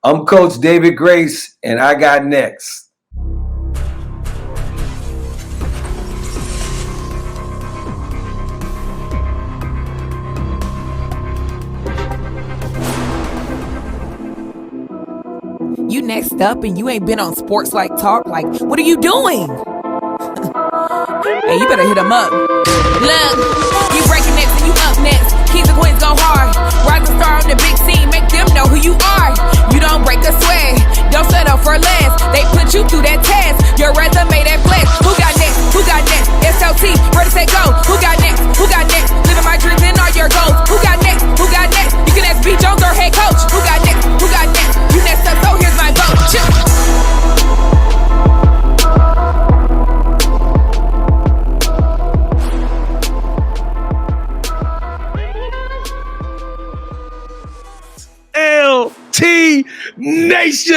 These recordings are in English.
I'm Coach David Grace, and I got next. You next up and you ain't been on Sportslifetalk. Like, what are you doing? Hey, you better hit him up. Look, you breaking next and you up next. Kings and queens go hard. Rise and star on the big scene. Make them know who you are. You don't break a sweat. Don't settle for less. They put you through that test. Your resume that flex. Who got next? Who got next? SLT, ready, set, go. Who got next? Who got next? Living my dreams and all your goals. Who got next? Who got next? You can ask B. Jones or head coach. Who got next? Who got next? You next up, so here's my vote. LT Nation,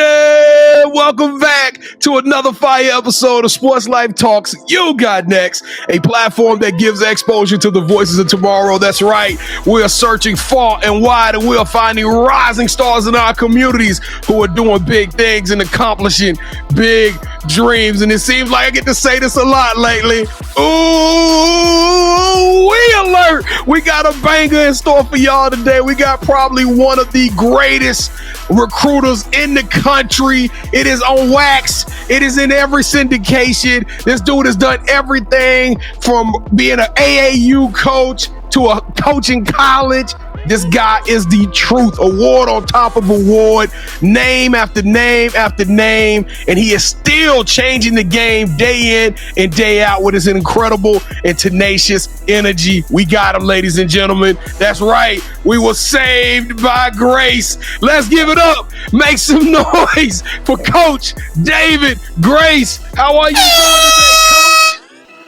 welcome back to another fire episode of Sports Life Talks. You got next, a platform that gives exposure to the voices of tomorrow. That's right, we are searching far and wide, and we are finding rising stars in our communities who are doing big things and accomplishing big dreams. And it seems like I get to say this a lot lately. Ooh, we alert! We got a banger in store for y'all today. We got probably one of the greatest recruiters in the country. It is on wax. It is in every syndication. This dude has done everything from being an AAU coach to a coach in college. This guy is the truth. Award on top of award, name after name after name, and he is still changing the game day in and day out with his incredible and tenacious energy. We got him, ladies and gentlemen. That's right. We were saved by grace. Let's give it up. Make some noise for Coach David Grace. How are you doing today, Coach?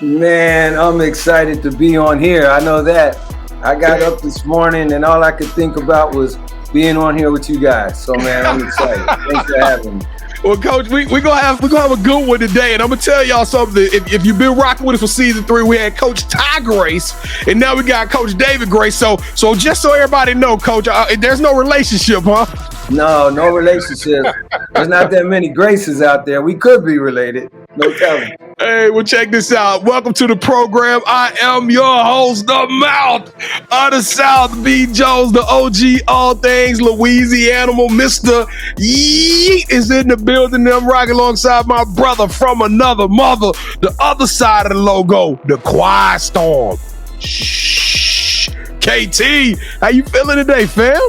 Man, I'm excited to be on here. I know that. I got up this morning and all I could think about was being on here with you guys. So, man, I'm excited. Thanks for having me. Well, Coach, we're gonna have a good one today, and I'm gonna tell y'all something. If you've been rocking with us for season 3, we had Coach Ty Grace, and now we got Coach David Grace. So just so everybody know, Coach, there's no relationship, huh? No relationship. There's not that many Graces out there. We could be related. No telling. Hey, well, check this out. Welcome to the program. I am your host, the mouth of the South, B. Jones, the OG, all things Louisiana. Mr. Yeet is in the building. I'm rocking alongside my brother from another mother, the other side of the logo, the Quiet Storm. Shh. KT, how you feeling today, fam?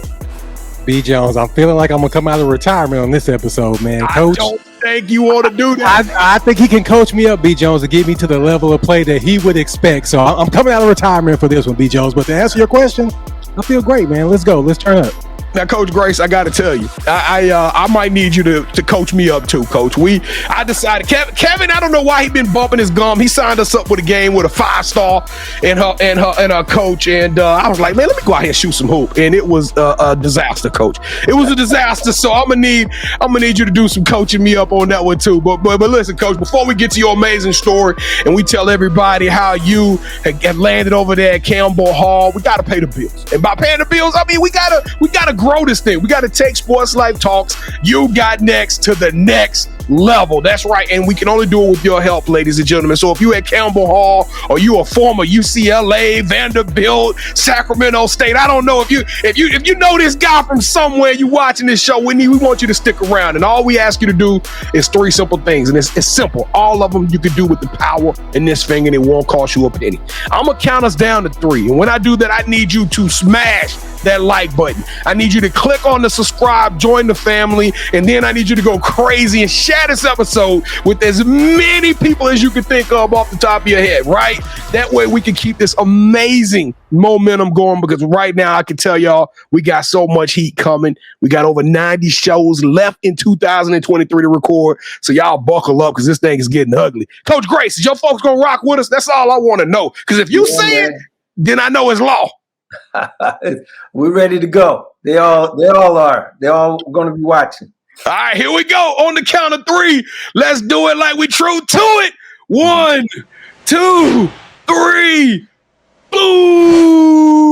B. Jones, I'm feeling like I'm going to come out of retirement on this episode, man. Coach, I don't think you want to do that. I think he can coach me up, B. Jones, to get me to the level of play that he would expect. So I'm coming out of retirement for this one, B. Jones. But to answer your question, I feel great, man. Let's go. Let's turn up. Now, Coach Grace, I got to tell you, I might need you to coach me up too, Coach. I decided, Kevin, I don't know why he been bumping his gum. He signed us up with a game with a 5-star and her coach, and I was like, man, let me go out here and shoot some hoop. And it was a disaster, Coach. It was a disaster. So I'm gonna need you to do some coaching me up on that one too. But listen, Coach, before we get to your amazing story and we tell everybody how you have landed over there at Campbell Hall, we got to pay the bills. And by paying the bills, I mean we gotta grow this thing. We got to take Sports Life Talks, You Got Next, to the next level. That's right. And we can only do it with your help, ladies and gentlemen. So if you at Campbell Hall or you a former UCLA, Vanderbilt, Sacramento State, I don't know, if you know this guy from somewhere, you watching this show, we want you to stick around. And all we ask you to do is 3 simple things. And it's simple. All of them you can do with the power in this thing, and it won't cost you a penny. I'm going to count us down to 3. And when I do that, I need you to smash that like button. I need you to click on the subscribe, join the family, and then I need you to go crazy and share this episode with as many people as you can think of off the top of your head, right? That way we can keep this amazing momentum going, because right now I can tell y'all we got so much heat coming. We got over 90 shows left in 2023 to record, so y'all buckle up because this thing is getting ugly. Coach Grace, is your folks gonna rock with us? That's all I want to know, because if you say it, then I know it's law. We're ready to go. They all are. They're all going to be watching. All right, here we go. On the count of 3, let's do it like we true to it. 1, 2, 3. Boom!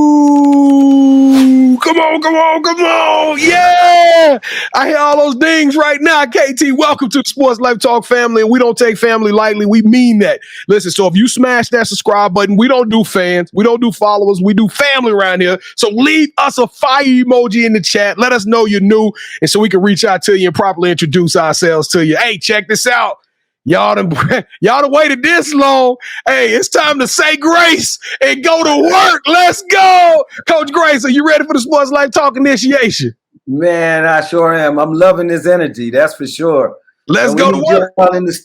Ooh, come on, come on, come on. Yeah. I hear all those dings right now. KT, welcome to the Sports Life Talk family. And we don't take family lightly. We mean that. Listen, so if you smash that subscribe button, we don't do fans. We don't do followers. We do family around here. So leave us a fire emoji in the chat. Let us know you're new. And so we can reach out to you and properly introduce ourselves to you. Hey, check this out. Y'all done waited this long. Hey, it's time to say grace and go to work. Let's go. Coach Grace, are you ready for the Sports Life Talk initiation? Man, I sure am. I'm loving this energy. That's for sure. Let's go to work.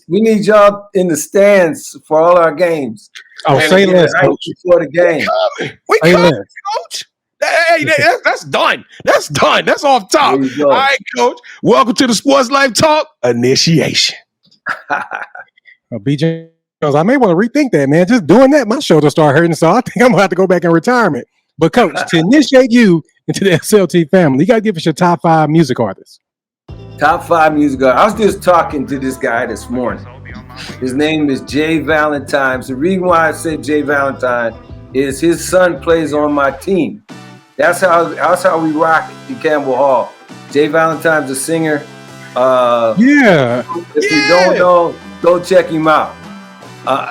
We need y'all in the stands for all our games. Oh, say less, Coach. Before the game. We coming, Coach. Hey, that's done. That's done. That's off top. All right, Coach. Welcome to the Sports Life Talk initiation. BJ, I may want to rethink that, man. Just doing that, my shoulder start hurting, so I think I'm gonna have to go back in retirement. But Coach, to initiate you into the SLT family, you gotta give us your top 5 music artists. Top 5 music artists. I was just talking to this guy this morning. His name is Jay Valentine. The reason why I said Jay Valentine is his son plays on my team. That's how we rock at Campbell Hall. Jay Valentine's a singer. If you don't know, go check him out.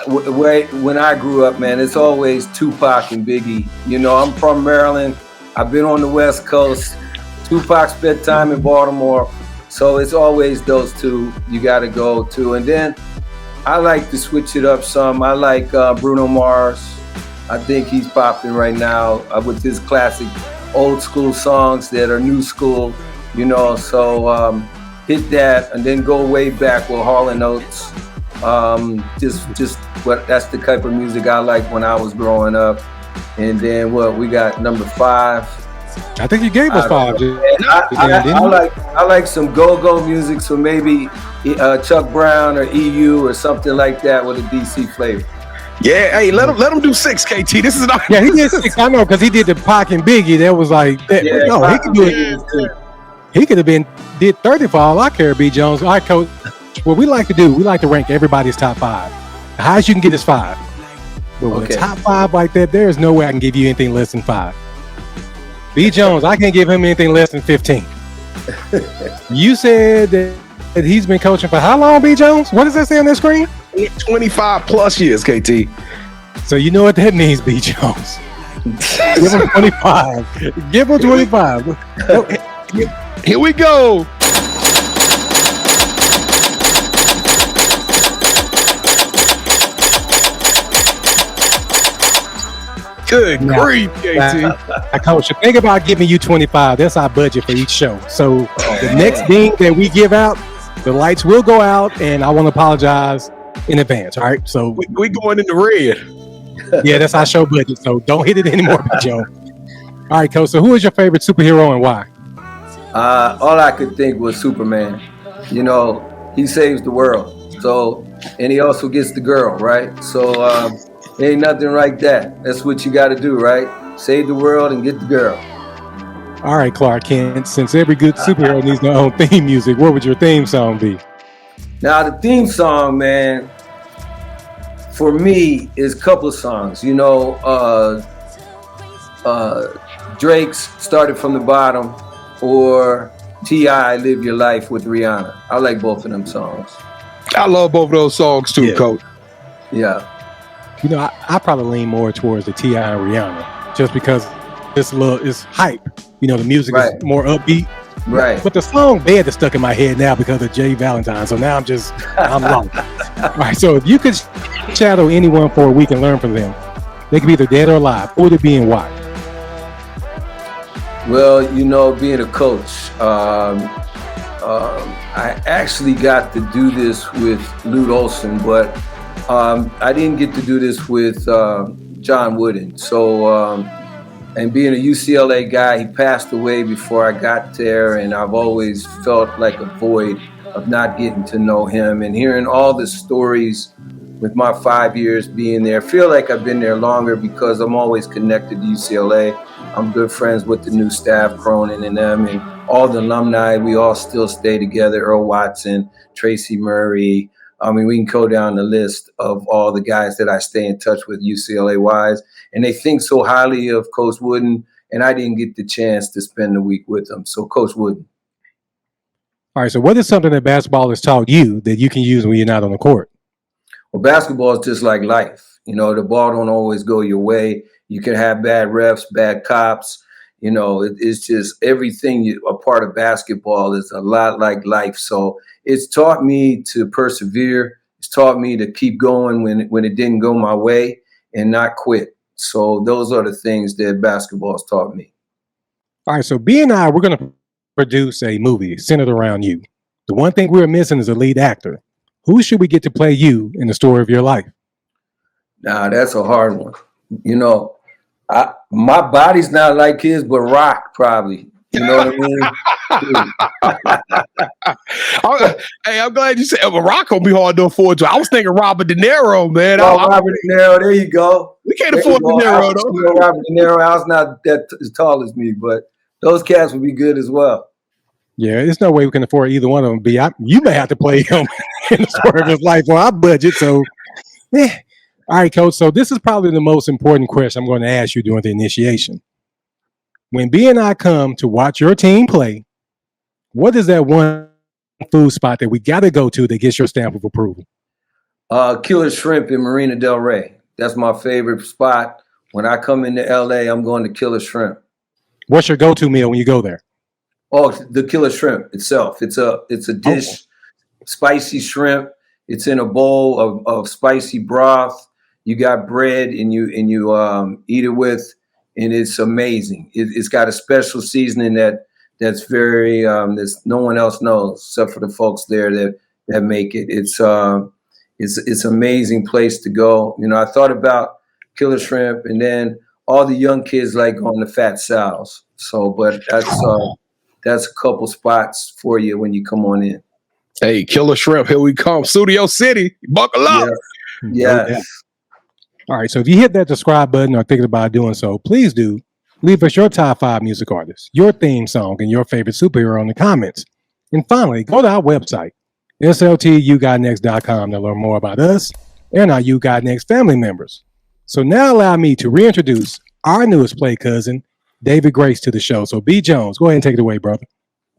When I grew up, man, it's always Tupac and Biggie. You know, I'm from Maryland. I've been on the West Coast. Tupac spent time in Baltimore. So it's always those two you got to go to. And then I like to switch it up some. I like Bruno Mars. I think he's popping right now with his classic old school songs that are new school, you know. So hit that and then go way back with Hall & Oates. That's the type of music I like when I was growing up. And then we got number 5. I think you gave us 5. I like some go-go music, so maybe Chuck Brown or EU or something like that with a DC flavor. Yeah, hey, let him do 6, KT. This is not. Yeah, he did 6. I know, because he did the Pac and Biggie. That was like, he could do it. He could have did 30 for all I care, B. Jones. All right, Coach. What we like to do, we like to rank everybody's top 5. The highest you can get is 5. But with a top 5 like that, there is no way I can give you anything less than 5. B. Jones, I can't give him anything less than 15. You said that he's been coaching for how long, B. Jones? What does that say on the screen? 25 plus years, KT. So you know what that means, B. Jones. Give him 25. Give him 25. Here we go. Good grief, KT. Coach, think about giving you 25. That's our budget for each show. So the next thing that we give out, the lights will go out, and I want to apologize in advance. All right. So we going in the red. Yeah, that's our show budget. So don't hit it anymore, Joe. All right, Coach. So who is your favorite superhero and why? All I could think was Superman. You know, he saves the world. So, and he also gets the girl, right? So ain't nothing like that. That's what you got to do, right? Save the world and get the girl. All right, Clark Kent. Since every good superhero needs their own theme music, what would your theme song be? Now, the theme song, man, for me is a couple of songs. You know, Drake's Started From the Bottom or T.I. Live Your Life with Rihanna. I like both of them songs. I love both of those songs too, Coach. Yeah. You know, I probably lean more towards the T.I. and Rihanna just because it's hype. You know, the music is more upbeat. Right. But the song Bed is stuck in my head now because of Jay Valentine. So now I'm lost. All right. So if you could shadow anyone for a week and learn from them, they could be either dead or alive. Who would it be and why? Well, you know, being a coach, I actually got to do this with Lute Olson, but I didn't get to do this with John Wooden. So, and being a UCLA guy, he passed away before I got there, and I've always felt like a void of not getting to know him and hearing all the stories with my 5 years being there. I feel like I've been there longer because I'm always connected to UCLA. I'm good friends with the new staff, Cronin and them, and all the alumni. We all still stay together. Earl Watson, Tracy Murray. I mean, we can go down the list of all the guys that I stay in touch with UCLA-wise. And they think so highly of Coach Wooden. and I didn't get the chance to spend the week with them. So Coach Wooden. All right. So what is something that basketball has taught you that you can use when you're not on the court? Well, basketball is just like life. You know, the ball don't always go your way. You can have bad refs, bad cops. You know, it's just everything. A part of basketball is a lot like life. So it's taught me to persevere. It's taught me to keep going when it didn't go my way and not quit. So those are the things that basketball has taught me. All right. So B and I, we're going to produce a movie centered around you. The one thing we're missing is a lead actor. Who should we get to play you in the story of your life? Nah, that's a hard one. You know, my body's not like his, but Rock probably. You know what I mean? Hey, I'm glad you said Rock gonna be hard to afford to. I was thinking Robert De Niro, man. Robert De Niro, there you go. We can't afford De Niro, though. You know, Robert De Niro, I was not that as tall as me, but those cats would be good as well. Yeah, there's no way we can afford either one of them. You may have to play him in the story of his life on our budget. So, yeah. All right, Coach. So this is probably the most important question I'm going to ask you during the initiation. When B and I come to watch your team play, what is that one food spot that we got to go to that gets your stamp of approval? Killer Shrimp in Marina Del Rey. That's my favorite spot. When I come into LA, I'm going to Killer Shrimp. What's your go-to meal when you go there? Oh, the Killer Shrimp itself. It's a dish, spicy shrimp. It's in a bowl of spicy broth. You got bread and you eat it with, and it's amazing. It's got a special seasoning that's very that no one else knows except for the folks there that make it. It's an amazing place to go. You know, I thought about Killer Shrimp, and then all the young kids like going to Fat Sal's. So, but that's a couple spots for you when you come on in. Hey, Killer Shrimp, here we come. Studio City, buckle up. Yeah. Yes. All right, so if you hit that subscribe button or thinking about doing so, please do. Leave us your top 5 music artists, your theme song, and your favorite superhero in the comments. And finally, go to our website, sltugotnext.com, to learn more about us and our You Got Next family members. So now allow me to reintroduce our newest play cousin, David Grace, to the show. So B. Jones, go ahead and take it away, brother.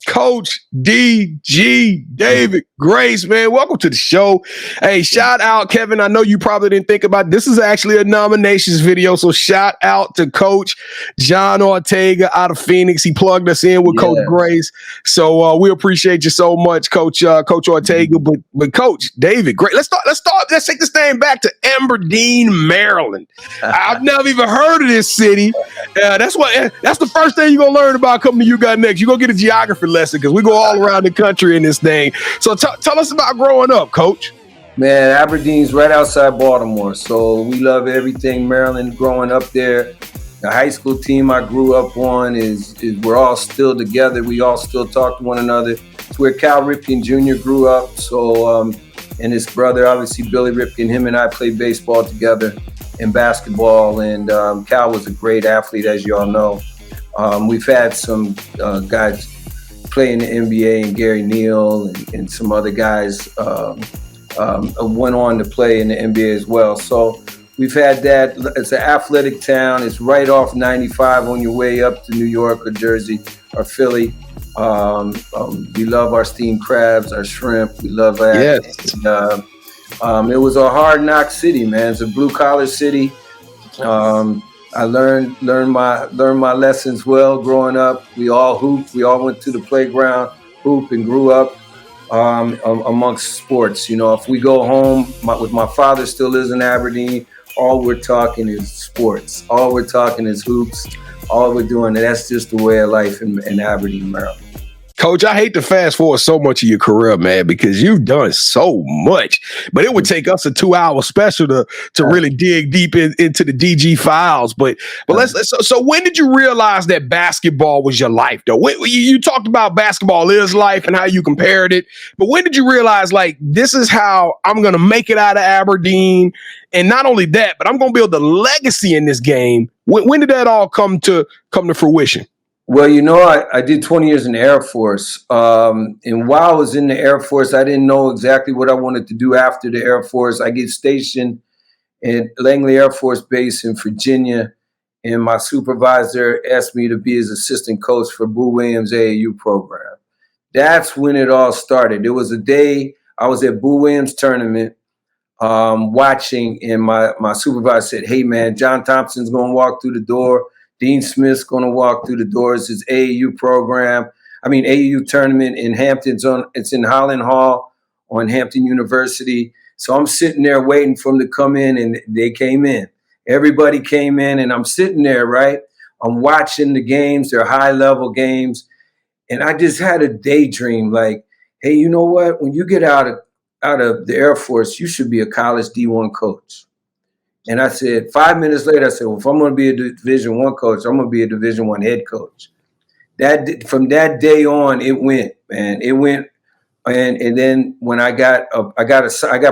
Coach DG David Grace, man, welcome to the show. Hey, shout out, Kevin. I know you probably didn't think about it. This is actually a nominations video, so shout out to Coach John Ortega out of Phoenix. He plugged us in with Coach Grace, so we appreciate you so much, Coach Ortega. But Coach David Grace, let's take this thing back to Aberdeen, Maryland. I've never even heard of this city. That's the first thing you're gonna learn about coming to You Got Next. You're gonna get a geography lesson because we go all around the country in this thing. So tell us about growing up, Coach. Man, Aberdeen's right outside Baltimore, so we love everything Maryland. Growing up there, the high school team I grew up on is we're all still together. We all still talk to one another. It's where Cal Ripken Jr. grew up. So and his brother, obviously Billy Ripken, him and I played baseball together and basketball. And Cal was a great athlete, as you all know. We've had some guys play in the NBA, and Gary Neal and some other guys went on to play in the NBA as well. So we've had that. It's an athletic town. It's right off 95 on your way up to New York or Jersey or Philly. We love our steamed crabs, our shrimp. We love that. Yes. And, it was a hard knock city, man. It's a blue collar city. I learned my lessons well growing up. We all hooped. We all went to the playground, hoop, and grew up amongst sports. You know, if we go home, my father still lives in Aberdeen. All we're talking is sports. All we're talking is hoops. All we're doing, that's just the way of life in Aberdeen, Maryland. Coach, I hate to fast forward so much of your career, man, because you've done so much. But it would take us a 2-hour special to really dig deep into the DG files. But so when did you realize that basketball was your life, though? You talked about basketball is life and how you compared it. But when did you realize, like, this is how I'm going to make it out of Aberdeen? And not only that, but I'm going to build a legacy in this game. When did that all come to fruition? Well, you know, I did 20 years in the Air Force. And while I was in the Air Force, I didn't know exactly what I wanted to do after the Air Force. I get stationed at Langley Air Force Base in Virginia. and my supervisor asked me to be his assistant coach for Boo Williams' AAU program. That's when it all started. There was a day I was at Boo Williams tournament watching, and my supervisor said, "Hey, man, John Thompson's going to walk through the door. Dean Smith's going to walk through the door. It's his AAU program. AAU tournament in Hampton's it's in Holland Hall on Hampton University." So I'm sitting there waiting for them to come in, and they came in. Everybody came in, and I'm sitting there, right? I'm watching the games. They're high-level games. And I just had a daydream like, hey, you know what? When you get out of the Air Force, you should be a college D1 coach. And I said, 5 minutes later, I said, well, if I'm going to be a Division I coach, I'm going to be a Division I head coach. From that day on, it went, man. It went. And then when I got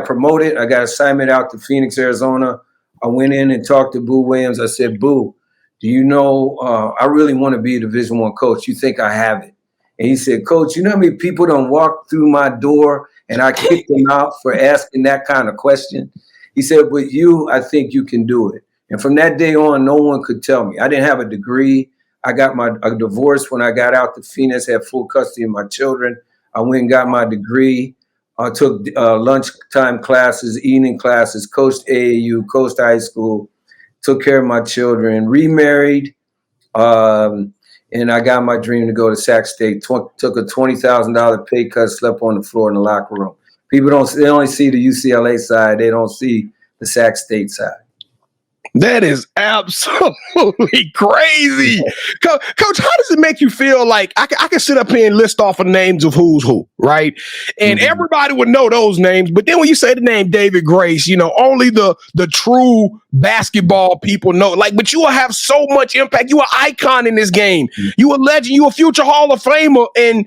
promoted, I got assignment out to Phoenix, Arizona. I went in and talked to Boo Williams. I said, Boo, do you know, I really want to be a Division I coach. You think I have it? And he said, Coach, you know how many people don't walk through my door and I kick them out for asking that kind of question? He said, but you, I think you can do it. And from that day on, no one could tell me. I didn't have a degree. I got a divorce when I got out to Phoenix, had full custody of my children. I went and got my degree. I took lunchtime classes, evening classes, coached AAU, coached high school, took care of my children, remarried. And I got my dream to go to Sac State. Took a $20,000 pay cut, slept on the floor in the locker room. People they only see the UCLA side. They don't see the Sac State side. That is absolutely crazy. Coach, how does it make you feel like I can sit up here and list off of names of who's who, right? And everybody would know those names. But then when you say the name David Grace, only the true basketball people know. But you will have so much impact. You are an icon in this game. You a legend. You a future Hall of Famer. And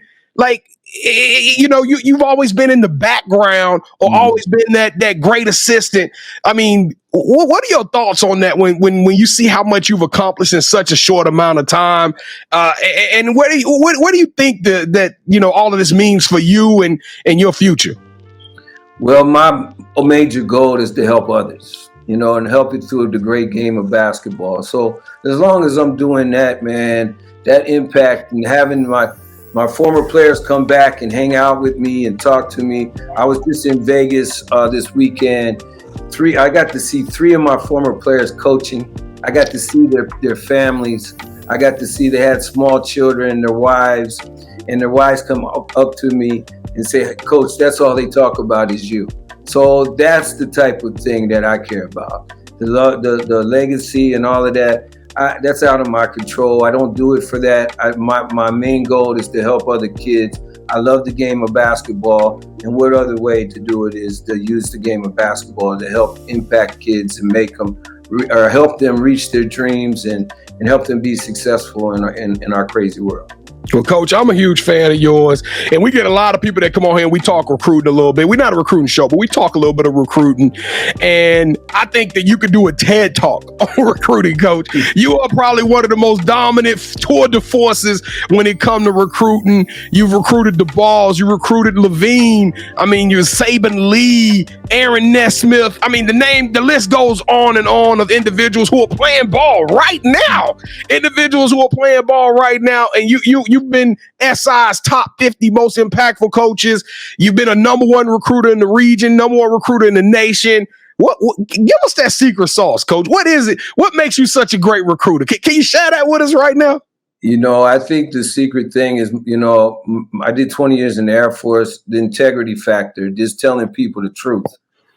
you've always been in the background or always been that great assistant. What are your thoughts on that when you see how much you've accomplished in such a short amount of time? And what do you think that all of this means for you and your future? Well, my major goal is to help others, and help it through the great game of basketball. So as long as I'm doing that, man, that impact and having my former players come back and hang out with me and talk to me. I was just in Vegas this weekend. I got to see 3 of my former players coaching. I got to see their families. I got to see they had small children and their wives come up to me and say, hey, Coach, that's all they talk about is you. So that's the type of thing that I care about. The legacy and all of that. That's out of my control. I don't do it for that. My main goal is to help other kids. I love the game of basketball, and what other way to do it is to use the game of basketball to help impact kids and make them or help them reach their dreams and help them be successful in our crazy world. Well, Coach, I'm a huge fan of yours, and we get a lot of people that come on here and we talk recruiting a little bit. We're not a recruiting show, but we talk a little bit of recruiting, and I think that you could do a TED Talk on recruiting, Coach. You are probably one of the most dominant tour de forces when it comes to recruiting. You've recruited the Balls, you recruited Levine. You're Saban Lee, Aaron Nesmith. The list goes on and on of individuals who are playing ball right now. And you've been SI's top 50 most impactful coaches. You've been a number 1 recruiter in the region, number 1 recruiter in the nation. What give us that secret sauce, Coach. What is it? What makes you such a great recruiter? Can you share that with us right now? I think the secret thing is, I did 20 years in the Air Force, the integrity factor, just telling people the truth.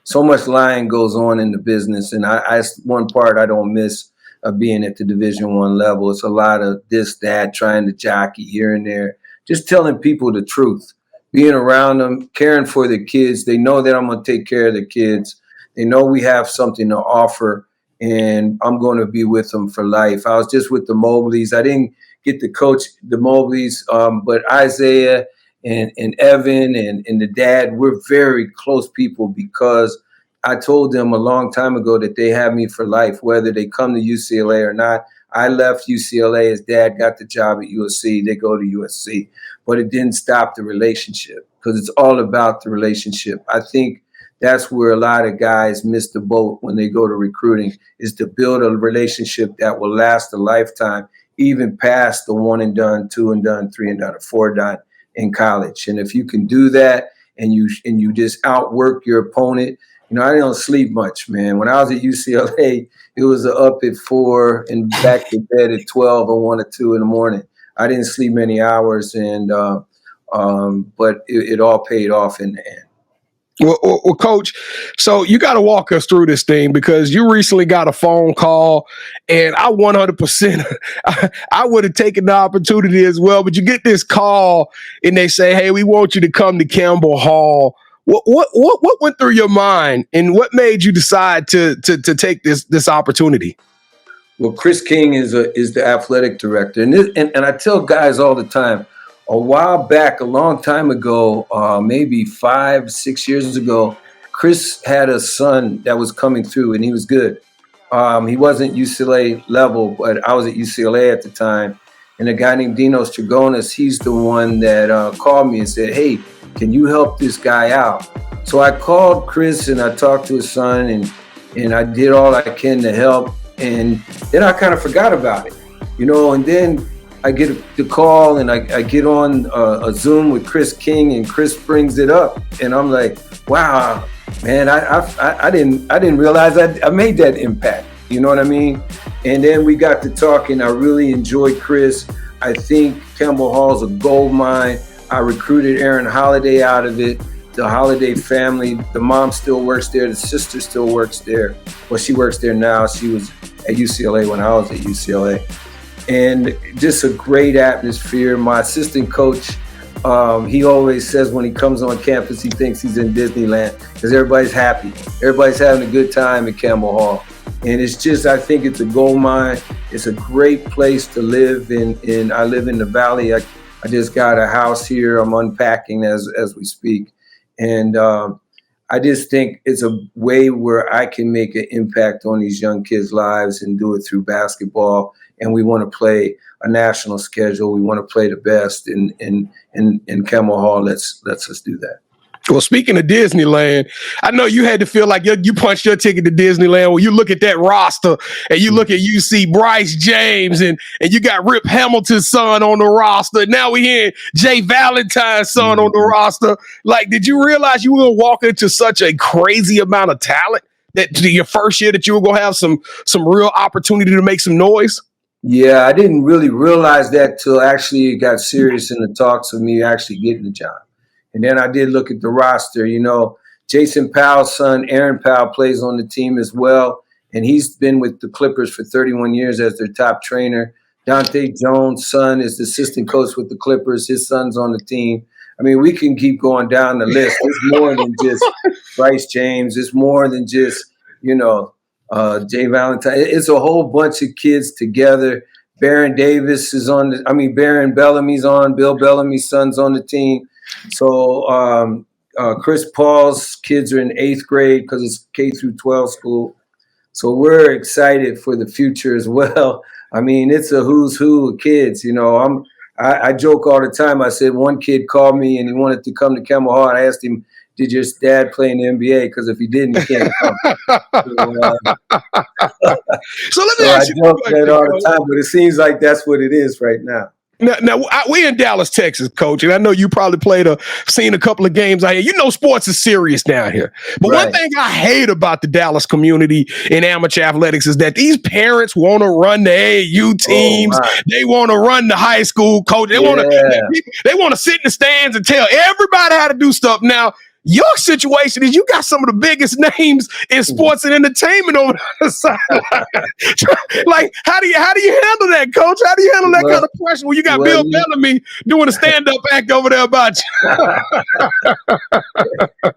So much lying goes on in the business, and I one part I don't miss of being at the Division I level. It's a lot of this, that, trying to jockey here and there, just telling people the truth, being around them, caring for the kids. They know that I'm going to take care of the kids. They know we have something to offer, and I'm going to be with them for life. I was just with the Mobleys. I didn't get to coach the Mobleys, but Isaiah and Evan and the dad, we're very close people because I told them a long time ago that they have me for life, whether they come to UCLA or not. I left UCLA. His dad got the job at USC. They go to USC. But it didn't stop the relationship because it's all about the relationship. I think that's where a lot of guys miss the boat when they go to recruiting, is to build a relationship that will last a lifetime, even past the 1 and done, 2 and done, 3 and done, or 4 done in college. And if you can do that and you just outwork your opponent, I don't sleep much, man. When I was at UCLA, it was up at 4 and back to bed at 12 or 1 or 2 in the morning. I didn't sleep many hours, but it all paid off in the end. Well, Coach, so you got to walk us through this thing, because you recently got a phone call, and I 100%, I would have taken the opportunity as well. But you get this call, and they say, "Hey, we want you to come to Campbell Hall." What went through your mind, and what made you decide to take this opportunity? Well, Chris King is the athletic director, and I tell guys all the time. A while back, a long time ago, maybe 5-6 years ago, Chris had a son that was coming through, and he was good. He wasn't UCLA level, but I was at UCLA at the time. And a guy named Dinos Trigonis, he's the one that called me and said, "Hey, can you help this guy out?" So I called Chris and I talked to his son, and I did all I can to help. And then I kind of forgot about it, and then I get the call and I get on a Zoom with Chris King, and Chris brings it up, and I'm like, wow, man, I didn't realize I made that impact. You know what I mean? And then we got to talking. I really enjoyed Chris. I think Campbell Hall's a gold mine. I recruited Aaron Holiday out of it. The Holiday family, the mom still works there. The sister still works there. Well, she works there now. She was at UCLA when I was at UCLA. And just a great atmosphere. My assistant coach, he always says when he comes on campus, he thinks he's in Disneyland, because everybody's happy. Everybody's having a good time at Campbell Hall. And it's just, I think it's a gold mine. It's a great place to live. And I live in the Valley. I just got a house here. I'm unpacking as we speak. And I just think it's a way where I can make an impact on these young kids' lives and do it through basketball. And we want to play a national schedule. We want to play the best, in Campbell Hall lets us do that. Well, speaking of Disneyland, I know you had to feel like you punched your ticket to Disneyland when you look at that roster and you look at Bryce James and you got Rip Hamilton's son on the roster. And now we hear Jay Valentine's son on the roster. Like, did you realize you were going to walk into such a crazy amount of talent that your first year that you were going to have some real opportunity to make some noise? Yeah, I didn't really realize that till actually it got serious in the talks of me actually getting the job. And then I did look at the roster. Jason Powell's son, Aaron Powell, plays on the team as well. And he's been with the Clippers for 31 years as their top trainer. Dante Jones' son is the assistant coach with the Clippers. His son's on the team. I mean, we can keep going down the list. It's more than just Bryce James. It's more than just, Jay Valentine. It's a whole bunch of kids together. Baron Davis is Baron Bellamy's on. Bill Bellamy's son's on the team. So Chris Paul's kids are in 8th grade because it's K through 12 school. So we're excited for the future as well. I mean, it's a who's who of kids. I joke all the time. I said one kid called me and he wanted to come to Campbell Hall. I asked him, "Did your dad play in the NBA? Because if he didn't, he can't come." So let me ask you. I joke that all the time, but it seems like that's what it is right now. Now we're in Dallas, Texas, Coach, and I know you probably seen a couple of games out here. Sports is serious down here. But right. One thing I hate about the Dallas community in amateur athletics is that these parents want to run the AAU teams. They want to run the high school coach. They want to sit in the stands and tell everybody how to do stuff. Now, your situation is you got some of the biggest names in sports and entertainment over the side. Like, how do you handle that, Coach? How do you handle that kind of pressure when you got Bill Bellamy doing a stand-up act over there about you?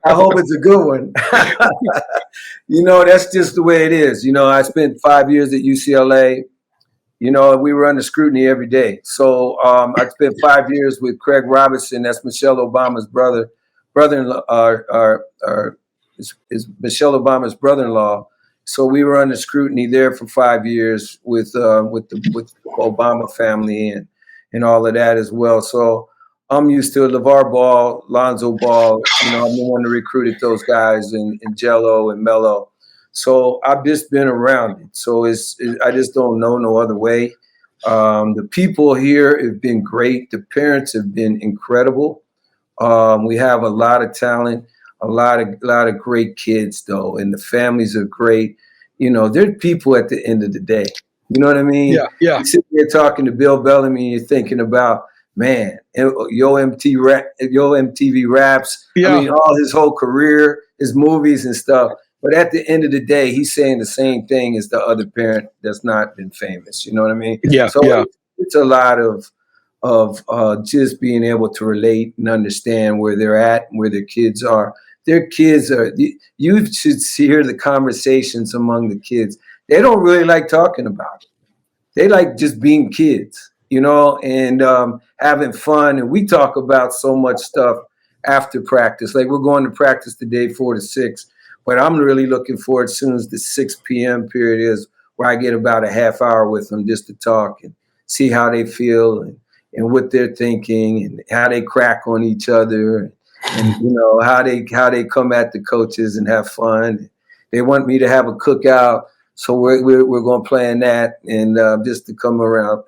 I hope it's a good one. That's just the way it is. I spent 5 years at UCLA. We were under scrutiny every day. So I spent 5 years with Craig Robinson. That's Michelle Obama's brother-in-law, is Michelle Obama's brother-in-law. So we were under scrutiny there for 5 years with the Obama family and all of that as well. So I'm used to LeVar Ball, Lonzo Ball. I'm the one that recruited those guys and Jello and Melo. So I've just been around it. So I just don't know no other way. The people here have been great. The parents have been incredible. We have a lot of talent, a lot of great kids though, and the families are great. They're people at the end of the day. You know what I mean? Yeah. You sit there talking to Bill Bellamy, and you're thinking about, man, MTV raps. Yeah. I mean, all his whole career, his movies and stuff. But at the end of the day, he's saying the same thing as the other parent that's not been famous. You know what I mean? Yeah. So it's a lot of just being able to relate and understand where they're at and where their kids are. Their kids are. You should hear the conversations among the kids. They don't really like talking about it. They like just being kids, and having fun. And we talk about so much stuff after practice. Like we're going to practice today 4 to 6, but I'm really looking forward as soon as the 6 p.m. period is, where I get about a half hour with them just to talk and see how they feel and what they're thinking and how they crack on each other and how they come at the coaches and have fun. They want me to have a cookout. So we're going to plan that and just to come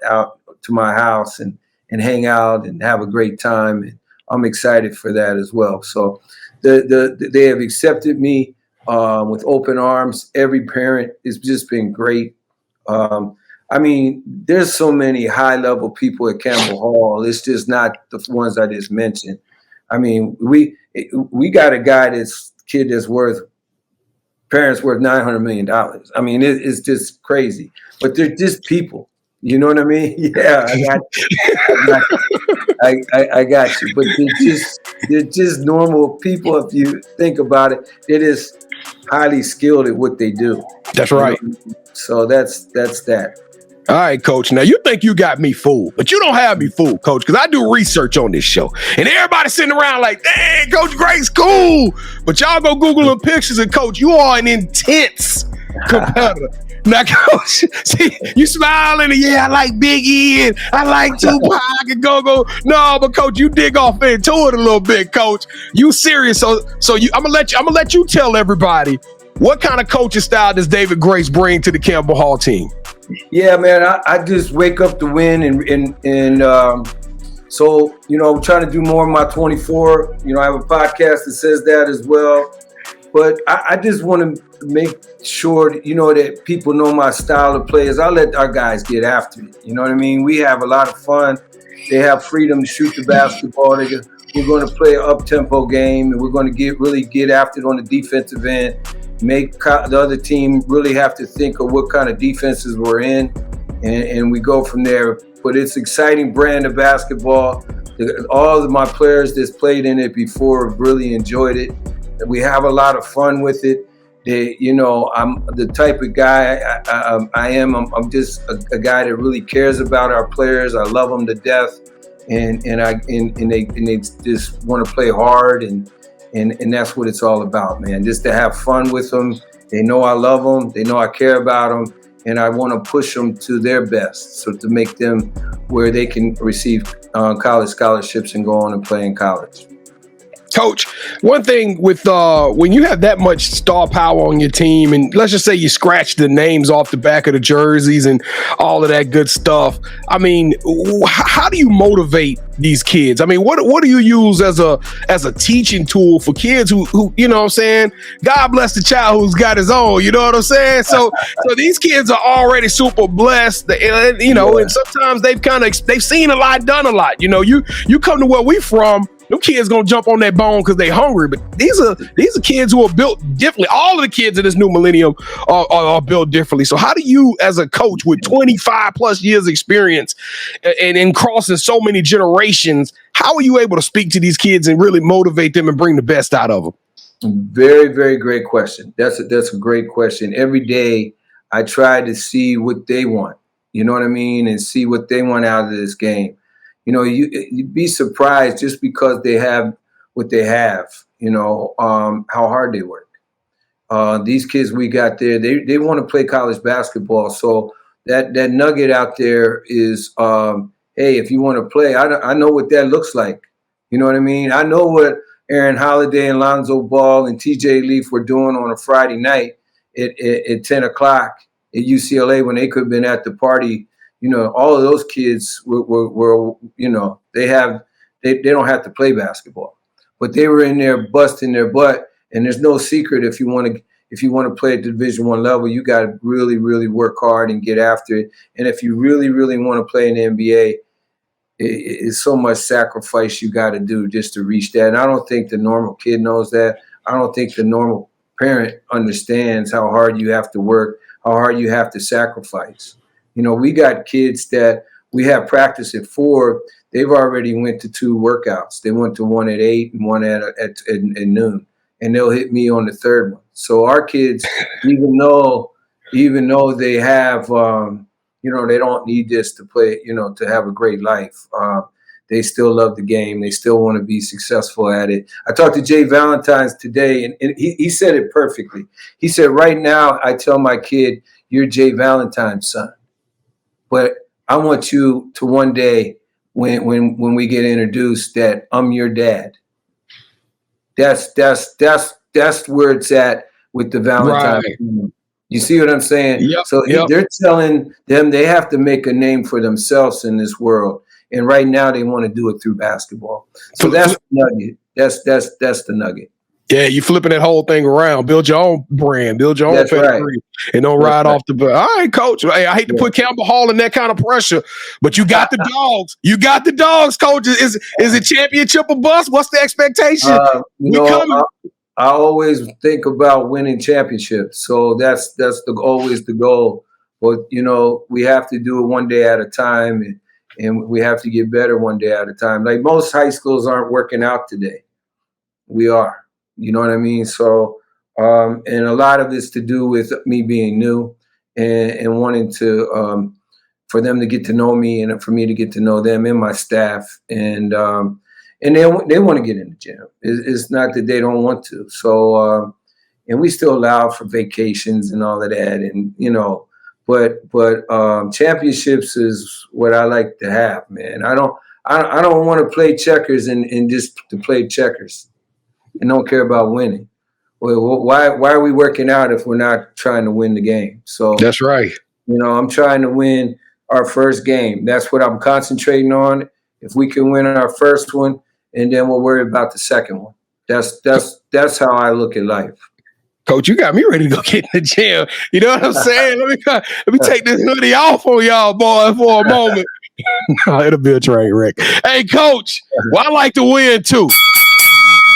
out to my house and hang out and have a great time. And I'm excited for that as well. So they have accepted me with open arms. Every parent has just been great. I mean, there's so many high-level people at Campbell Hall. It's just not the ones I just mentioned. I mean, we got a guy that's parents worth $900 million. I mean, it's just crazy. But they're just people. You know what I mean? Yeah, I got you. But they're just normal people. If you think about it, they're just highly skilled at what they do. That's right. So that's that. All right, Coach. Now, you think you got me fooled, but you don't have me fooled, Coach, because I do research on this show. And everybody's sitting around like, dang, Coach Gray's cool. But y'all go Google them pictures, and, Coach, you are an intense competitor. Now, Coach, see, you smiling, and I like Biggie, and I like Tupac, and go. No, but, Coach, you dig off into it a little bit, Coach. You serious. So I'm gonna let you tell everybody, what kind of coaching style does David Grace bring to the Campbell Hall team? Yeah, man, I just wake up to win and so, I'm trying to do more of my 24. I have a podcast that says that as well. But I just want to make sure, that people know my style of play is I let our guys get after it. You know what I mean? We have a lot of fun. They have freedom to shoot the basketball. We're going to play an up-tempo game, and we're going to really get after it on the defensive end. Make the other team really have to think of what kind of defenses we're in, and we go from there. But it's an exciting brand of basketball. All of my players that's played in it before have really enjoyed it. We have a lot of fun with it. I'm the type of guy I am. I'm just a guy that really cares about our players. I love them to death, and they just want to play hard and that's what it's all about, man. Just to have fun with them. They know I love them. They know I care about them, and I want to push them to their best. So to make them where they can receive college scholarships and go on and play in college. Coach, one thing with when you have that much star power on your team, and let's just say you scratch the names off the back of the jerseys and all of that good stuff. I mean, how do you motivate these kids? I mean, what do you use as a teaching tool for kids who you know what I'm saying? God bless the child who's got his own, you know what I'm saying? So these kids are already super blessed, and sometimes they've seen a lot, done a lot. You come to where we from, them kids gonna jump on that bone because they hungry, but these are kids who are built differently. All of the kids in this new millennium are built differently. So how do you, as a coach with 25 plus years experience and crossing so many generations, how are you able to speak to these kids and really motivate them and bring the best out of them? Very, very great question. That's a great question. Every day I try to see what they want, you know what I mean, and see what they want out of this game. You'd be surprised just because they have what they have, how hard they work. These kids we got there, they want to play college basketball. So that nugget out there is hey, if you want to play, I know what that looks like. You know what I mean? I know what Aaron Holiday and Lonzo Ball and TJ Leaf were doing on a Friday night at 10 o'clock at UCLA when they could have been at the party. You know, all of those kids were you know, they don't have to play basketball, but they were in there busting their butt. And there's no secret if you want to play at the Division I level, you got to really, really work hard and get after it. And if you really, really want to play in the NBA, it's so much sacrifice you got to do just to reach that. And I don't think the normal kid knows that. I don't think the normal parent understands how hard you have to work, how hard you have to sacrifice. You know, we got kids that we have practice at 4. They've already went to 2 workouts. They went to one at 8 and one at noon, and they'll hit me on the third one. So our kids, even though they have, you know, they don't need this to play, you know, to have a great life. They still love the game. They still want to be successful at it. I talked to Jay Valentine today, and he said it perfectly. He said, right now, I tell my kid, you're Jay Valentine's son. But I want you to one day, when we get introduced, that I'm your dad. That's where it's at with the Valentine. Right. You see what I'm saying? Yep, so they're telling them they have to make a name for themselves in this world. And right now they want to do it through basketball. So that's the nugget. That's the nugget. Yeah, you flipping that whole thing around. Build your own brand. Build your own pedigree. And don't ride off the bus. All right, coach. Hey, I hate to put Campbell Hall in that kind of pressure, but you got the dogs. You got the dogs, coach. Is it championship or bust? What's the expectation? I always think about winning championships. So that's always the goal. But, you know, we have to do it one day at a time, and we have to get better one day at a time. Like most high schools aren't working out today. We are. You know what I mean? So, and a lot of it's to do with me being new and wanting to, for them to get to know me and for me to get to know them and my staff. And they want to get in the gym. It's not that they don't want to. So, and we still allow for vacations and all of that. And, you know, but championships is what I like to have, man. I don't want to play checkers and just to play checkers and don't care about winning. Well, why are we working out if we're not trying to win the game? So that's right. You know, I'm trying to win our first game. That's what I'm concentrating on. If we can win our first one, and then we'll worry about the second one. That's how I look at life. Coach, you got me ready to go get in the gym. You know what I'm saying? Let me take this hoodie off on y'all, boy, for a moment. It'll be a train wreck. Hey, Coach, well, I like to win too.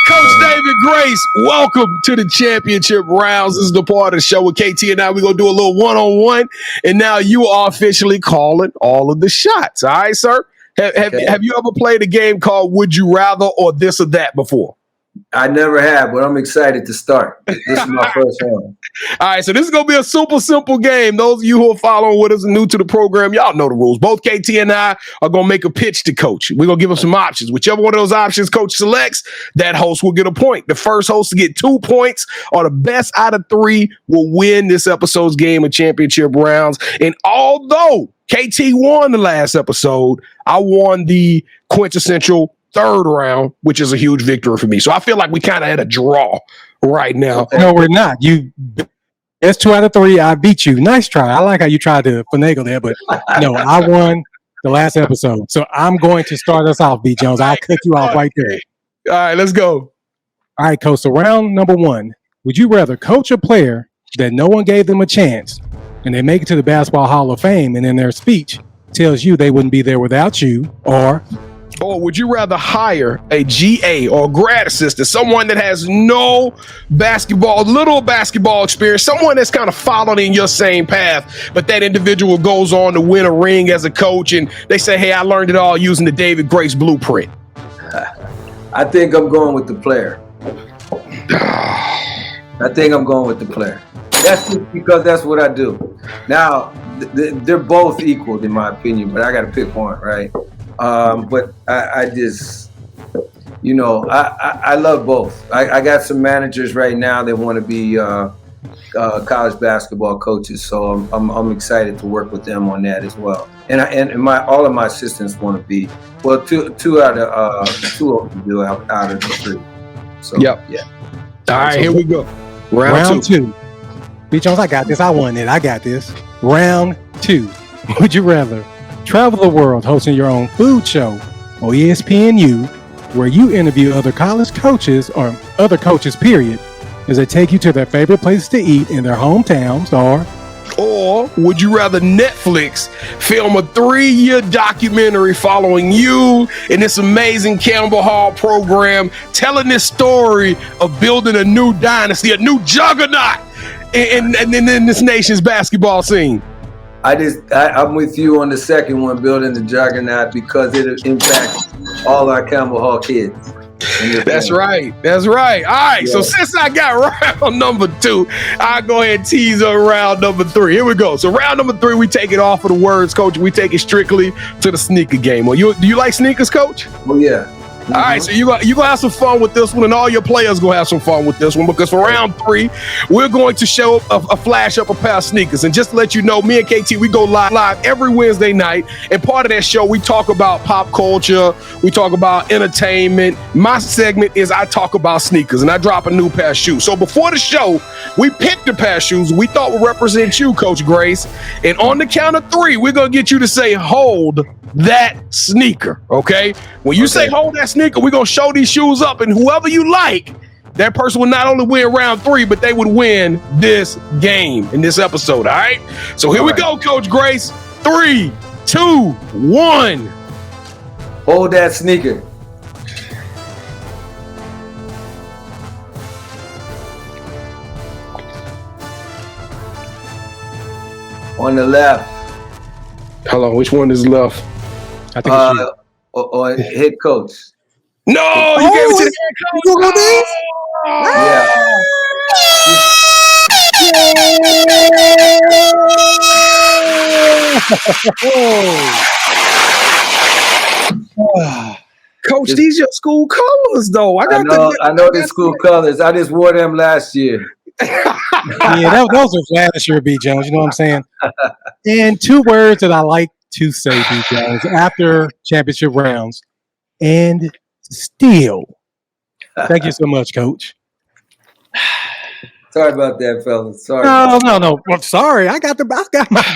Coach David Grace, welcome to the championship rounds. This is the part of the show with KT and I. We're going to do a little one-on-one, and now you are officially calling all of the shots. All right, sir? Have you ever played a game called Would You Rather or This or That before? I never have, but I'm excited to start. This is my first one. All right, so this is going to be a super simple game. Those of you who are following with us and new to the program, y'all know the rules. Both KT and I are going to make a pitch to Coach. We're going to give him some options. Whichever one of those options Coach selects, that host will get a point. The first host to get 2 points or the best out of 3 will win this episode's game of championship rounds. And although KT won the last episode, I won the quintessential third round, which is a huge victory for me. So I feel like we kind of had a draw right now. No, we're not. It's 2 out of 3. I beat you. Nice try. I like how you tried to finagle there, but no, I won the last episode. So I'm going to start us off, B. Jones. I'll cut you off right there. All right, let's go. All right, Coach. So round number 1. Would you rather coach a player that no one gave them a chance and they make it to the Basketball Hall of Fame and in their speech tells you they wouldn't be there without you, or would you rather hire a GA or a grad assistant, someone that has no little basketball experience, someone that's kind of followed in your same path, but that individual goes on to win a ring as a coach and they say, hey, I learned it all using the David Grace blueprint? I think I'm going with the player. I think I'm going with the player. That's just because that's what I do. Now, they're both equal in my opinion, but I got to pick one, right? But I just, you know, I love both. I got some managers right now that want to be college basketball coaches. So I'm excited to work with them on that as well. And all of my assistants want to be. Well, two of them do out of the three. So yep. Yeah. All right, here we go. Round two. B. Jones, I got this. I won it. I got this. Round two. Would you rather travel the world hosting your own food show on ESPNU, where you interview other college coaches or other coaches, period, as they take you to their favorite places to eat in their hometowns, or would you rather Netflix film a 3-year documentary following you in this amazing Campbell Hall program, telling this story of building a new dynasty, a new juggernaut in this nation's basketball scene? I'm with you on the second one, building the juggernaut, because it impacts all our Campbell Hall kids. That's right. All right. Yeah. So since I got round number 2, I'll go ahead and tease on round number 3. Here we go. So round number 3, we take it off of the words, Coach. We take it strictly to the sneaker game. Do you like sneakers, Coach? Oh, yeah. Mm-hmm. All right, so you're going to have some fun with this one, and all your players going to have some fun with this one, because for round 3, we're going to show a flash up a pair of sneakers. And just to let you know, me and KT, we go live every Wednesday night, and part of that show, we talk about pop culture, we talk about entertainment. My segment is I talk about sneakers, and I drop a new pair of shoes. So before the show, we picked a pair of shoes we thought would represent you, Coach Grace, and on the count of 3, we're going to get you to say, hold that sneaker, okay? When you say hold that sneaker, we're going to show these shoes up, and whoever you like, that person will not only win round 3, but they would win this game in this episode, all right? So here we go, Coach Grace. 3, 2, 1. Hold that sneaker. On the left. Hold on, which one is left? I think it's or head coach. No, you gave it to the head coach. You go this? Yeah. Coach, these your school colors, though. I know the school colors. I just wore them last year. Yeah, those are last year, B. Jones. You know what I'm saying? And 2 words that I like to say, B. Jones, after championship rounds, and still. Thank you so much, Coach. Sorry about that, fellas. Sorry. No. I'm sorry. I got my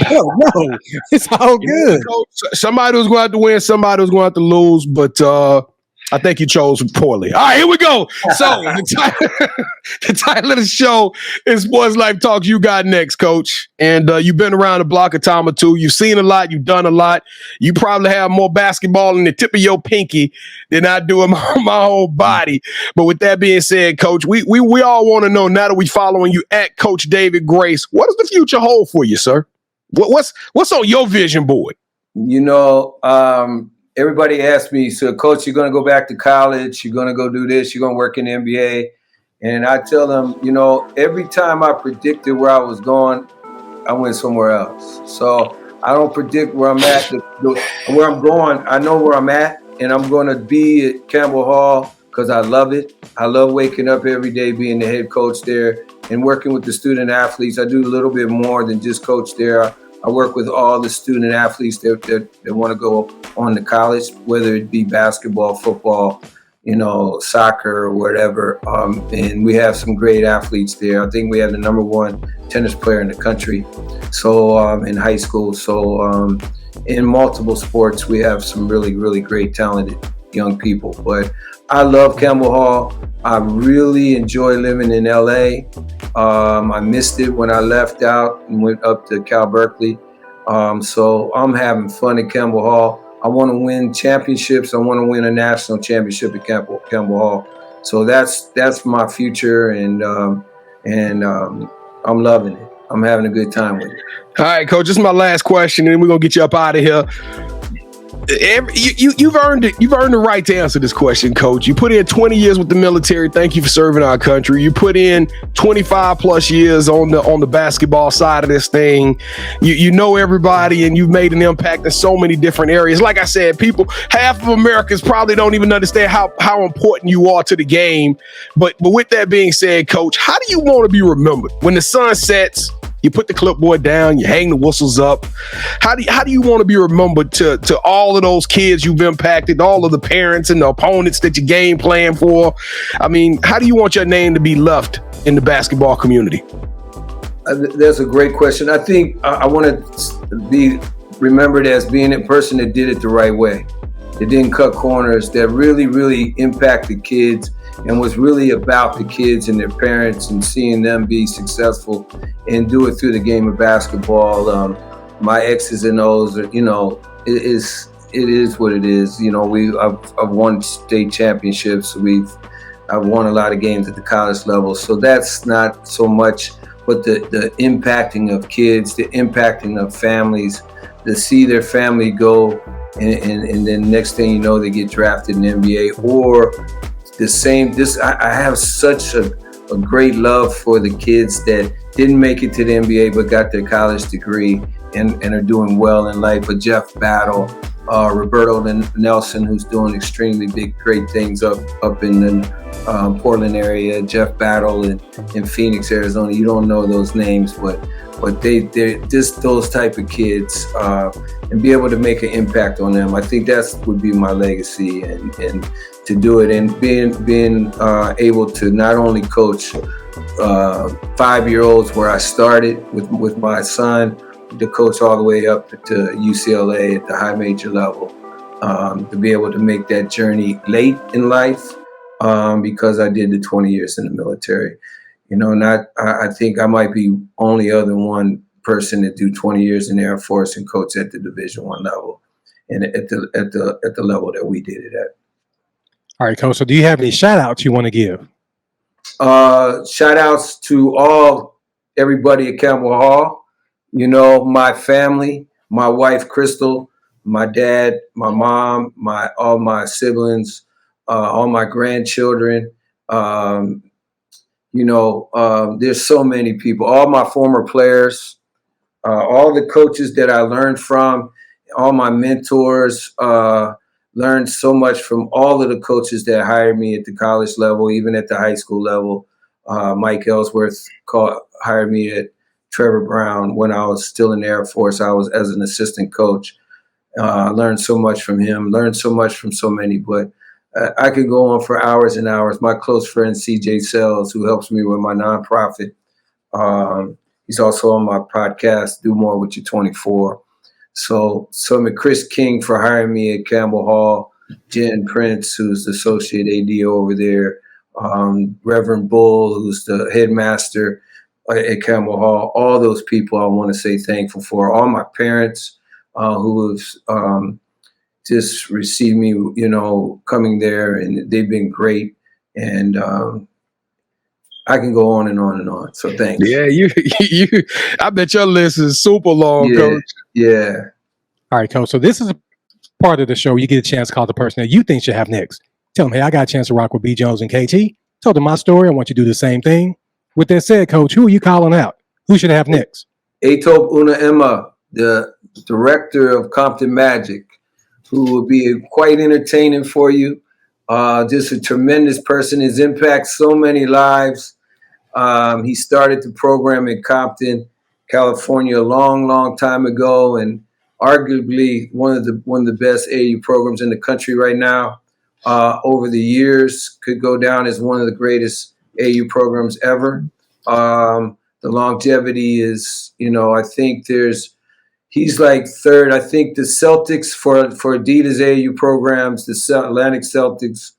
belt. No, it's all good. Coach, somebody was going to have to win. Somebody was going to have to lose. But I think you chose poorly. All right, here we go. So the title of the show is Sports Life Talk. You got next, Coach. And you've been around the block a time or two. You've seen a lot. You've done a lot. You probably have more basketball in the tip of your pinky than I do in my whole body. But with that being said, Coach, we all want to know, now that we following you at Coach David Grace, what does the future hold for you, sir? What's on your vision board? You know, everybody asks me, so Coach, you're going to go back to college, you're going to go do this, you're going to work in the NBA. And I tell them, you know, every time I predicted where I was going, I went somewhere else. So I don't predict where I'm at, where I'm going. I know where I'm at, and I'm going to be at Campbell Hall because I love it. I love waking up every day, being the head coach there and working with the student athletes. I do a little bit more than just coach there. I work with all the student athletes that want to go on to college, whether it be basketball, football, you know, soccer or whatever. And we have some great athletes there. I think we have the number 1 tennis player in the country. So in high school. So in multiple sports, we have some really, really great, talented young people. But I love Campbell Hall. I really enjoy living in LA. I missed it when I left out and went up to Cal Berkeley. So I'm having fun at Campbell Hall. I want to win championships. I want to win a national championship at Campbell Hall. So that's my future, and I'm loving it. I'm having a good time with it. All right, Coach, this is my last question, and we're going to get you up out of here. You've earned it. You've earned the right to answer this question, Coach. You put in 20 years with the military. Thank you for serving our country. You put in 25 plus years on the basketball side of this thing. You know everybody, and you've made an impact in so many different areas. Like I said, half of Americans probably don't even understand how important you are to the game. But with that being said, Coach, how do you want to be remembered when the sun sets? You put the clipboard down, you hang the whistles up. How do you want to be remembered to all of those kids you've impacted, all of the parents and the opponents that you game plan for? I mean, how do you want your name to be left in the basketball community? That's a great question. I think I want to be remembered as being a person that did it the right way, that didn't cut corners, that really, really impacted kids and was really about the kids and their parents and seeing them be successful and do it through the game of basketball. My X's and O's are, it is what it is. I've won state championships. I've won a lot of games at the college level. So that's not so much, but the impacting of kids, the impacting of families, to see their family go and then next thing you know, they get drafted in the NBA or I have such a great love for the kids that didn't make it to the NBA but got their college degree and are doing well in life. But Jeff Battle, Roberto Nelson, who's doing extremely great things up in the Portland area, Jeff Battle in Phoenix, Arizona. You don't know those names, but they're just those type of kids and be able to make an impact on them. I think that would be my legacy and to do it and being able to not only coach 5-year-olds where I started with my son, to coach all the way up to UCLA at the high major level, to be able to make that journey late in life because I did the 20 years in the military. I think I might be only other one person that do 20 years in the Air Force and coach at the Division I level and at the level that we did it at. All right, Coach. So do you have any shout outs you want to give? Shout outs to everybody at Campbell Hall. My family, my wife, Crystal, my dad, my mom, all my siblings, all my grandchildren. There's so many people, all my former players, all the coaches that I learned from, all my mentors, learned so much from all of the coaches that hired me at the college level, even at the high school level. Mike Ellsworth hired me at Trevor Brown when I was still in the Air Force. I was as an assistant coach. Learned so much from him, learned so much from so many, but I could go on for hours and hours. My close friend, CJ Sells, who helps me with my nonprofit. He's also on my podcast, Do More With Your 24. So Chris King for hiring me at Campbell Hall, Jen Prince, who's the associate AD over there, Reverend Bull, who's the headmaster at Campbell Hall. All those people I want to say thankful for. All my parents who have just received me, coming there, and they've been great. And I can go on and on and on. So thanks. Yeah, I bet your list is super long, Coach. Yeah. All right, Coach. So this is a part of the show. You get a chance to call the person that you think should have next. Tell them, hey, I got a chance to rock with B. Jones and KT. Told them my story. I want you to do the same thing. With that said, Coach, who are you calling out? Who should have next? Atope Una Emma, the director of Compton Magic, who will be quite entertaining for you. Just a tremendous person. His impact so many lives. He started the program in Compton, California, a long, long time ago, and arguably one of the best AAU programs in the country right now. Over the years, could go down as one of the greatest AAU programs ever. The longevity is, I think he's like third. I think the Celtics for Adidas AAU programs, the Atlantic Celtics,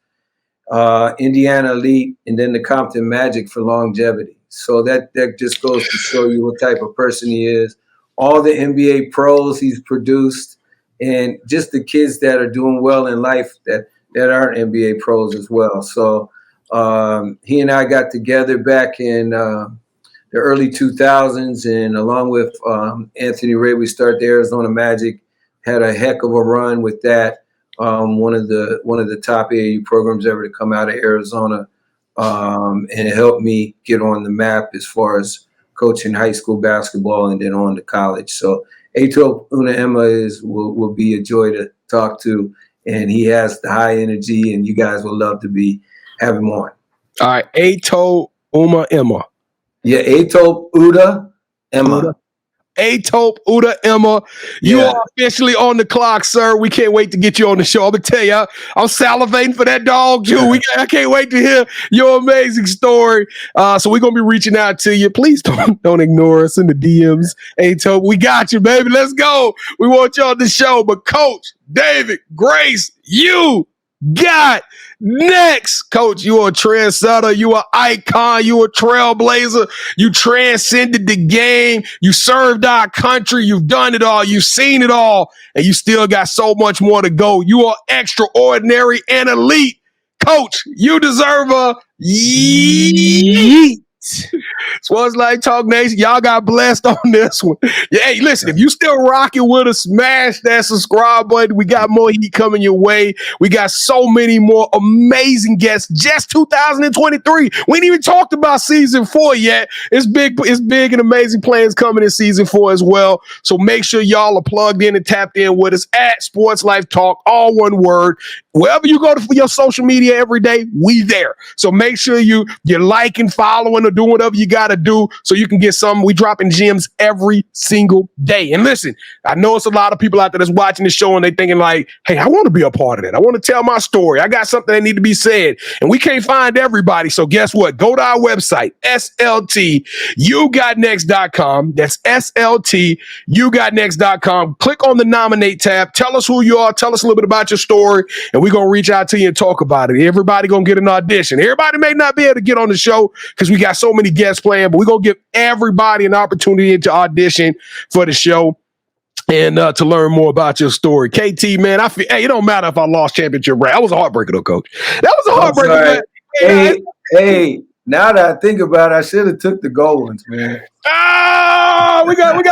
Indiana Elite, and then the Compton Magic for longevity. So that just goes to show you what type of person he is. All the NBA pros he's produced, and just the kids that are doing well in life that aren't NBA pros as well. So he and I got together back in the early 2000s, and along with Anthony Ray, we started the Arizona Magic, had a heck of a run with that. One of the top AAU programs ever to come out of Arizona, and it helped me get on the map as far as coaching high school basketball and then on to college. So Ato Una-Emma will be a joy to talk to, and he has the high energy, and you guys will love to have him on. All right, Ato Uma-Emma. Yeah, Ato Uda-Emma. Atope Uda-Emma, you are officially on the clock, sir. We can't wait to get you on the show. I'm gonna tell you, I'm salivating for that dog too. I can't wait to hear your amazing story. So we're gonna be reaching out to you. Please don't ignore us in the DMs. Atope, we got you, baby. Let's go. We want you on the show. But Coach David Grace, you got next. Coach, you are a trendsetter. You are an icon. You are a trailblazer. You transcended the game. You served our country. You've done it all. You've seen it all. And you still got so much more to go. You are extraordinary and elite. Coach, you deserve a yeet. Sportslifetalk Nation, y'all got blessed on this one. Yeah, hey, listen, if you still rocking with us, smash that subscribe button. We got more heat coming your way. We got so many more amazing guests. Just 2023. We ain't even talked about season 4 yet. It's big and amazing plans coming in season 4 as well. So make sure y'all are plugged in and tapped in with us at Sportslifetalk, all one word. Wherever you go for your social media every day, we there. So make sure you're liking, following, or doing whatever you got to do so you can get some. We dropping gems every single day. And listen, I know it's a lot of people out there that's watching the show and they thinking like, hey, I want to be a part of that. I want to tell my story. I got something that need to be said. And we can't find everybody. So guess what? Go to our website, sltugotnext.com. That's sltugotnext.com. Click on the nominate tab. Tell us who you are. Tell us a little bit about your story. And we're going to reach out to you and talk about it. Everybody going to get an audition. Everybody may not be able to get on the show because we got so many guests playing, but we're going to give everybody an opportunity to audition for the show and to learn more about your story. KT, man, I feel, hey, it don't matter if I lost championship, right? That was a heartbreaker, though, Coach. That was a heartbreaker. Hey, now that I think about it, I should have took the gold ones, man. Oh, we got to do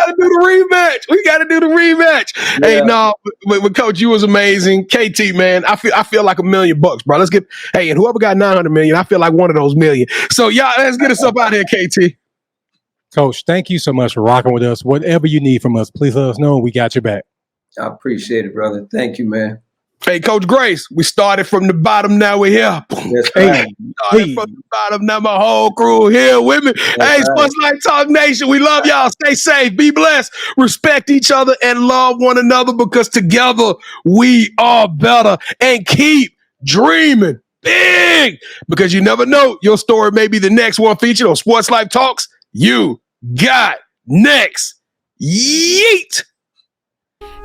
the rematch. Yeah. Hey, no, but Coach, you was amazing. KT, man, I feel like $1 million, bro. Let's get, hey, and whoever got 900 million, I feel like one of those million. So y'all, let's get us up out here, KT. Coach, thank you so much for rocking with us. Whatever you need from us, please let us know. We got your back. I appreciate it, brother. Thank you, man. Hey, Coach Grace, we started from the bottom. Now we're here. That's right. Started from the bottom. Now my whole crew here with me. Hey, Sportslifetalk Nation, we love y'all. Stay safe. Be blessed. Respect each other and love one another because together we are better. And keep dreaming big because you never know. Your story may be the next one featured on Sports Life Talks. You got next. Yeet.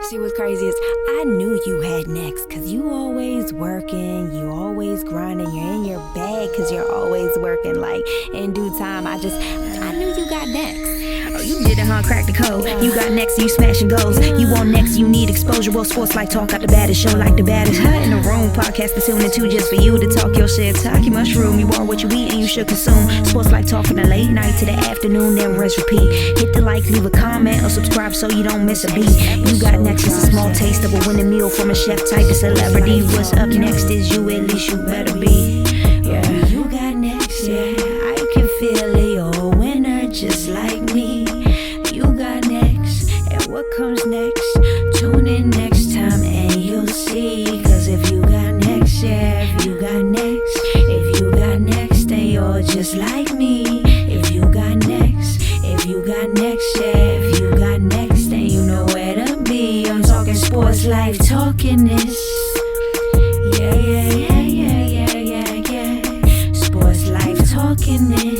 See, what's crazy is I knew you had next because you always working, you always grinding, you're in your bag because you're always working. Like in due time, I knew you got next. Oh, you did it, huh? Crack the code. You got next, you smashing goals. You want next, you need exposure. Well, Sports Like Talk got the baddest show, like the baddest in the room. Podcast to tune into just for you to talk your shit. Talk your mushroom. You are what you eat and you should consume. Sports Like Talk from the late night to the afternoon, then rest repeat. Hit the like, leave a comment, or subscribe so you don't miss a beat. You got next is a small taste of a winning meal from a chef type of celebrity. What's up next is you, at least you better be. Yeah, you got next, yeah. I can feel it, you're a winner just like me. You got next, and what comes next? Tune in next time and you'll see. Cause if you got next, yeah, if you got next, if you got next, then you're just like me. If you got next, if you got next, yeah, if you got next, then you know where to be. I'm talking sports life, talking this. Yeah. Sports life, talking this.